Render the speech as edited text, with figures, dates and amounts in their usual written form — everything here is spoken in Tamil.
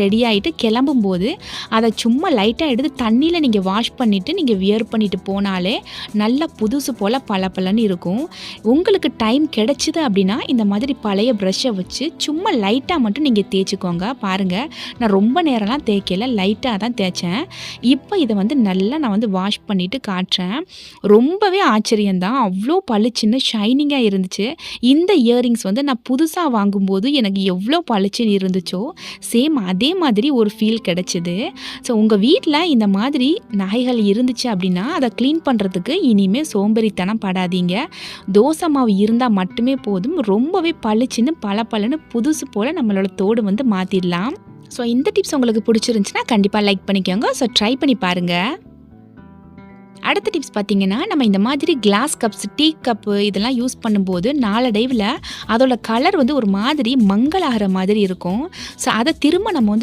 ரெடி ஆகிட்டு கிளம்பும்போது அதை சும்மா லைட்டாக எடுத்து தண்ணியில் நீங்கள் வாஷ் பண்ணிவிட்டு நீங்கள் வியர் பண்ணிவிட்டு போனாலே நல்லா புதுசு போல் பளபளன்னு இருக்கும். உங்களுக்கு டைம் கிடைச்சிது அப்படின்னா இந்த மாதிரி பழைய ப்ரஷ்ஷை வச்சு சும்மா லைட்டாக மட்டும் நீங்கள் தேய்ச்சிக்கோங்க. பாருங்கள், நான் ரொம்ப நேரம்லாம் தேய்க்கல, லைட்டாக தான் தேய்ச்சேன். இப்போ இதை வந்து நல்லா நான் வந்து வாஷ் பண்ணிவிட்டு காட்டுறேன். ரொம்பவே ஆச்சரியம்தான், அவ்வளோ பளிச்சுன்னு ஷைனிங்காக இருந்துச்சு. இந்த இயரிங்ஸ் வந்து நான் புதுசாக வாங்கும்போது எனக்கு எவ்வளோ பளிச்சுன்னு இருந்துச்சோ சேம் அதே மாதிரி ஒரு ஃபீல் கிடைச்சிது. ஸோ உங்கள் வீட்டில் இந்த மாதிரி நகைகள் இருந்துச்சு அப்படின்னா அதை க்ளீன் பண்ணுறதுக்கு இனிமேல் சோம்பேறித்தனம் படாதீங்க. தோசை மாவு இருந்தால் மட்டுமே போதும், ரொம்பவே பளிச்சுன்னு பளபளன்னு புதுசு போல் நம்மளோட தோடு வந்து மாற்றிடலாம். ஸோ இந்த டிப்ஸ் உங்களுக்கு பிடிச்சிருந்துச்சுன்னா கண்டிப்பாக லைக் பண்ணிக்கோங்க. ஸோ ட்ரை பண்ணி பாருங்கள். அடுத்த டிப்ஸ் பார்த்தீங்கன்னா, நம்ம இந்த மாதிரி கிளாஸ் கப்ஸ், டீ கப்பு இதெல்லாம் யூஸ் பண்ணும்போது நாளடைவில் அதோட கலர் வந்து ஒரு மாதிரி மங்கலாகிற மாதிரி இருக்கும். ஸோ அதை திரும்ப நம்ம வந்து